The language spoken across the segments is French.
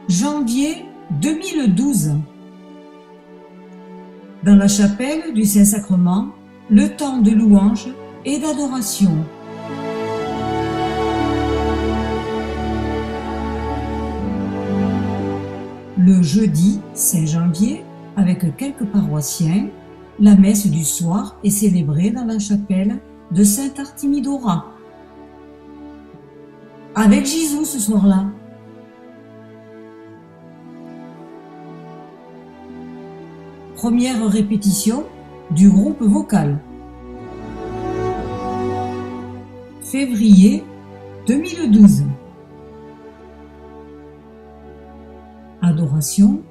Janvier 2012. Dans la chapelle du Saint-Sacrement, le temps de louange et d'adoration. Le jeudi 5 janvier, avec quelques paroissiens, la messe du soir est célébrée dans la chapelle de Saint-Artimidora. Avec Jésus ce soir-là. Première répétition du groupe vocal. Février 2012. Adoration.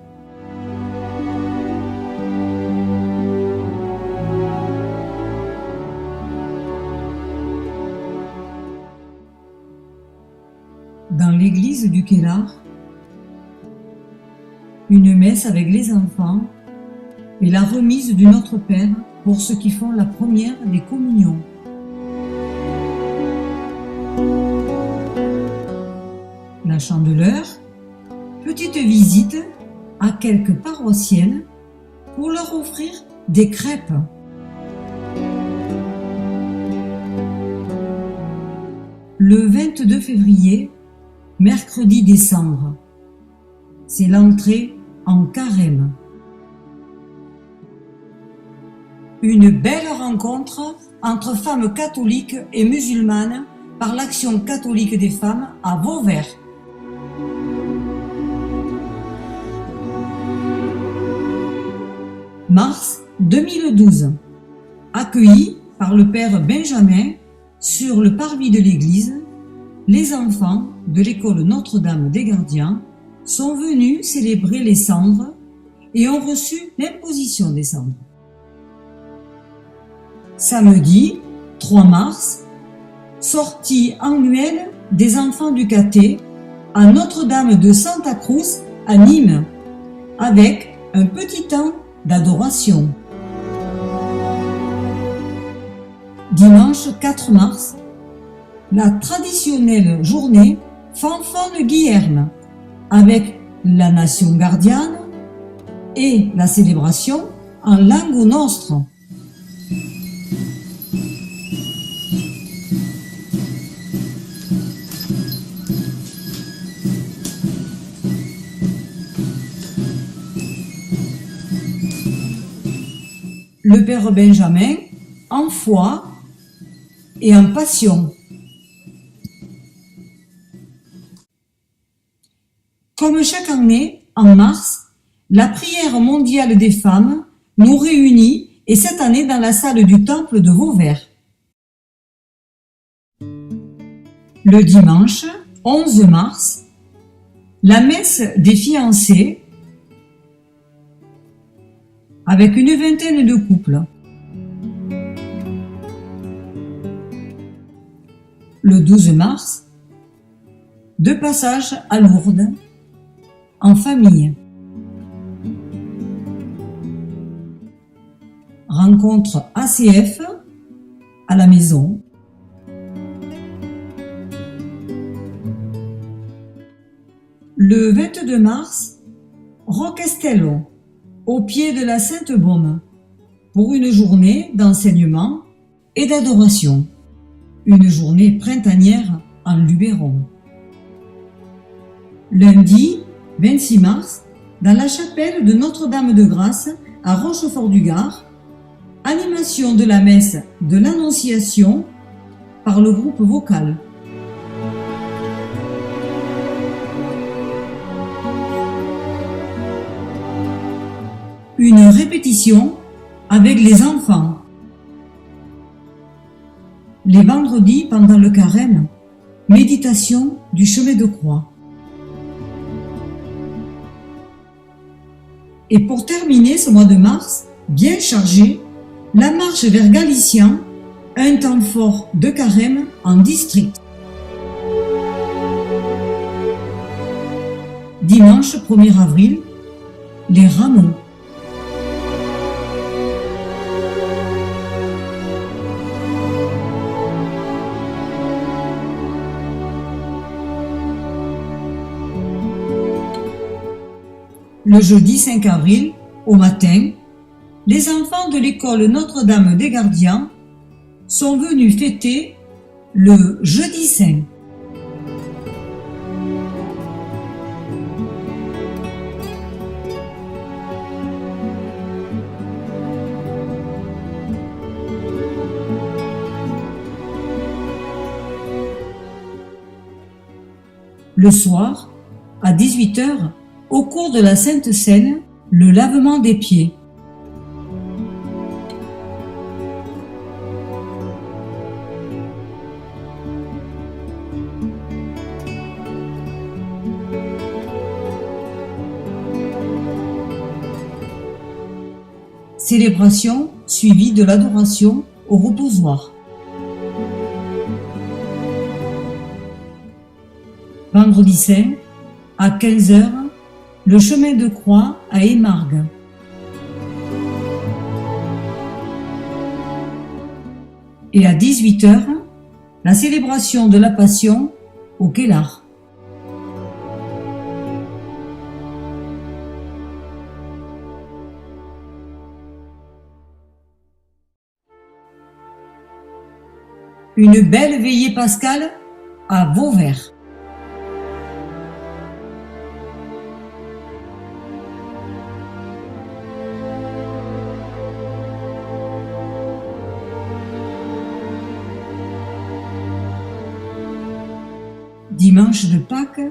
Dans l'église du Kellar, une messe avec les enfants et la remise du Notre Père pour ceux qui font la première des communions. La Chandeleur, petite visite à quelques paroissiennes pour leur offrir des crêpes. Le 22 février, mercredi décembre, c'est l'entrée en carême. Une belle rencontre entre femmes catholiques et musulmanes par l'Action catholique des femmes à Vauvert. Mars 2012. Accueillis par le père Benjamin sur le parvis de l'église, les enfants de l'école Notre-Dame des Gardiens sont venus célébrer les cendres et ont reçu l'imposition des cendres. Samedi 3 mars, sortie annuelle des enfants du caté à Notre-Dame de Santa Cruz à Nîmes, avec un petit temps d'adoration. Dimanche 4 mars, la traditionnelle journée Fanfone Guillerme, avec la nation gardienne et la célébration en langue nostre. Le père Benjamin en foi et en passion. Comme chaque année, en mars, la prière mondiale des femmes nous réunit, et cette année dans la salle du temple de Vauvert. Le dimanche 11 mars, la messe des fiancés avec une vingtaine de couples. Le 12 mars, deux passages à Lourdes, en famille. Rencontre ACF à la maison. Le 22 mars, Rocastello, au pied de la Sainte-Baume, pour une journée d'enseignement et d'adoration. Une journée printanière en Luberon. Lundi 26 mars, dans la chapelle de Notre-Dame de Grâce à Rochefort-du-Gard, animation de la messe de l'Annonciation par le groupe vocal. Une répétition avec les enfants. Les vendredis pendant le carême, méditation du chemin de croix. Et pour terminer ce mois de mars, bien chargé, la marche vers Galician, un temps fort de carême en district. Dimanche 1er avril, les rameaux. Le jeudi 5 avril, au matin, les enfants de l'école Notre-Dame des Gardiens sont venus fêter le Jeudi Saint. Le soir, à 18h, au cours de la Sainte Seine, le lavement des pieds. Célébration suivie de l'adoration au reposoir. Vendredi Saint, à 15h, le chemin de croix à Émargues. Et à 18h, la célébration de la Passion au Kellar. Une belle veillée pascale à Vauvert. Dimanche de Pâques,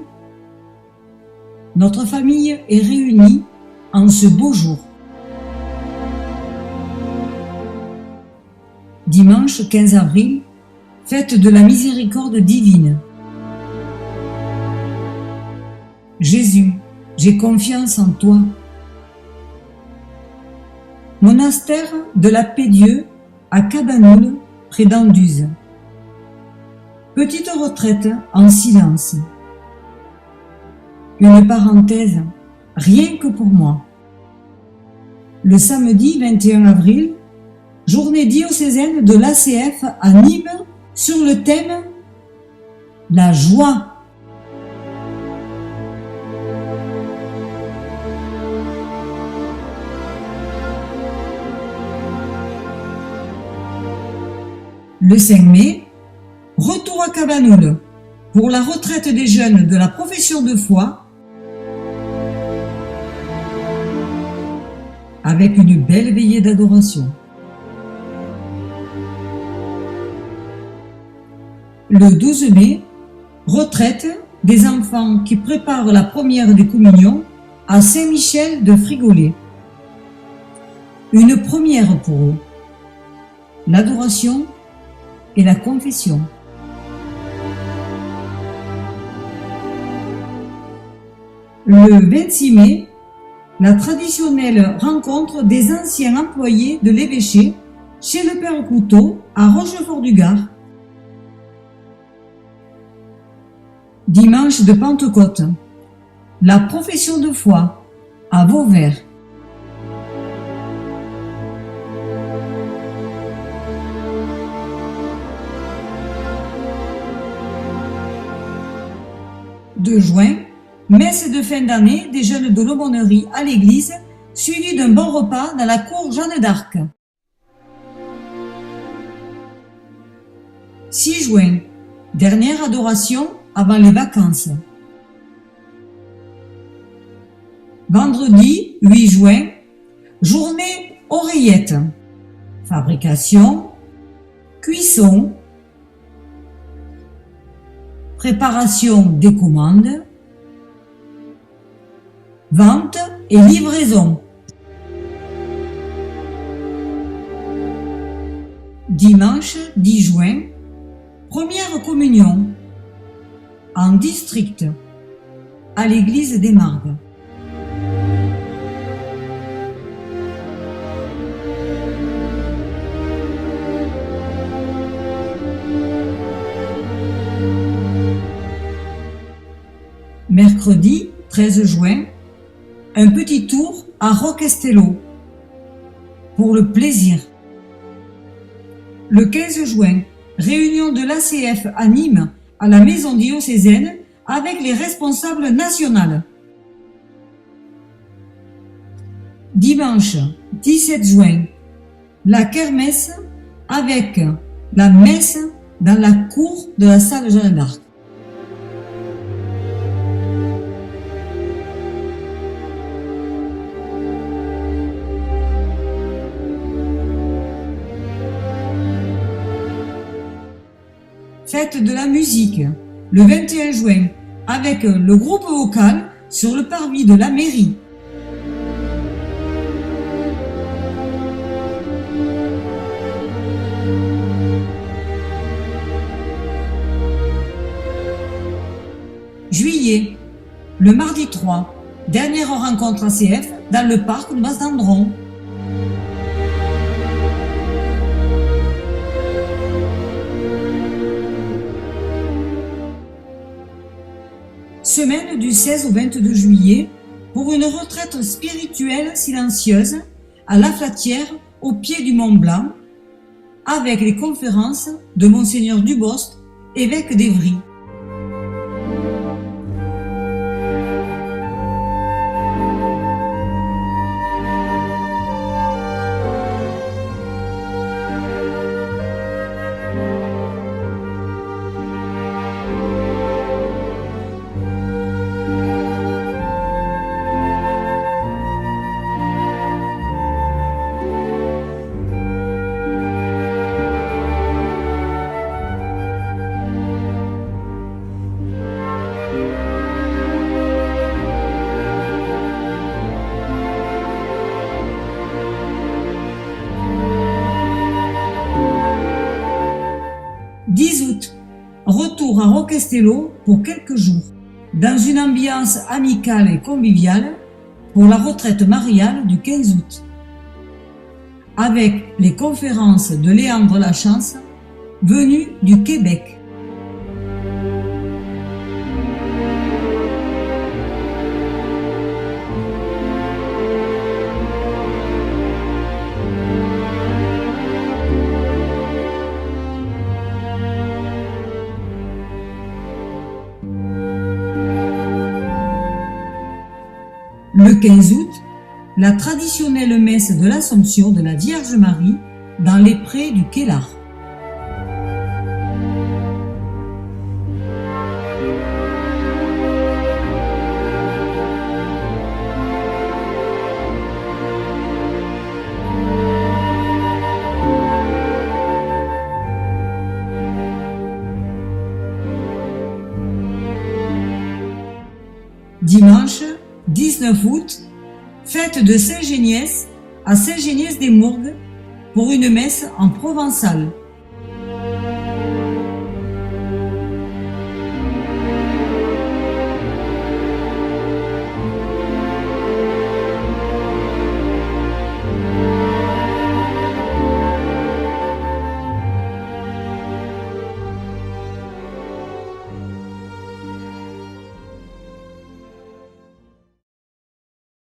notre famille est réunie en ce beau jour. Dimanche 15 avril, fête de la miséricorde divine. Jésus, j'ai confiance en toi. Monastère de la Paix-Dieu à Cabanol, près d'Anduze. Petite retraite en silence. Une parenthèse, rien que pour moi. Le samedi 21 avril, journée diocésaine de l'ACF à Nîmes sur le thème « La joie ». Le 5 mai, retour à Cabanol pour la retraite des jeunes de la profession de foi avec une belle veillée d'adoration. Le 12 mai, retraite des enfants qui préparent la première des communions à Saint-Michel de Frigolet. Une première pour eux, l'adoration et la confession. Le 26 mai, la traditionnelle rencontre des anciens employés de l'évêché chez le Père Couteau à Rochefort-du-Gard. Dimanche de Pentecôte, la profession de foi à Vauvert. De juin, messe de fin d'année des jeunes de l'aumônerie à l'église, suivie d'un bon repas dans la cour Jeanne d'Arc. 6 juin, dernière adoration avant les vacances. Vendredi 8 juin, journée oreillette. Fabrication, cuisson, préparation des commandes, vente et livraison. Dimanche 10 juin, première communion en district à l'église d'Émargues. Mercredi 13 juin, un petit tour à Roquestello pour le plaisir. Le 15 juin, réunion de l'ACF à Nîmes à la maison diocésaine avec les responsables nationaux. Dimanche 17 juin, la kermesse avec la messe dans la cour de la salle Jeanne d'Arc. Fête de la musique, le 21 juin, avec le groupe vocal sur le parvis de la mairie. Juillet, le mardi 3, dernière rencontre ACF dans le parc de Bas-d'Andron. Semaine du 16 au 22 juillet pour une retraite spirituelle silencieuse à La Flatière au pied du Mont Blanc avec les conférences de Monseigneur Dubost, évêque d'Évry. Retour à Roquestello pour quelques jours, dans une ambiance amicale et conviviale pour la retraite mariale du 15 août, avec les conférences de Léandre Lachance, venu du Québec. Le 15 août, la traditionnelle messe de l'Assomption de la Vierge Marie dans les prés du Quélard. Dimanche 19 août, fête de Saint-Géniès à Saint-Géniès-des-Mourgues pour une messe en provençal.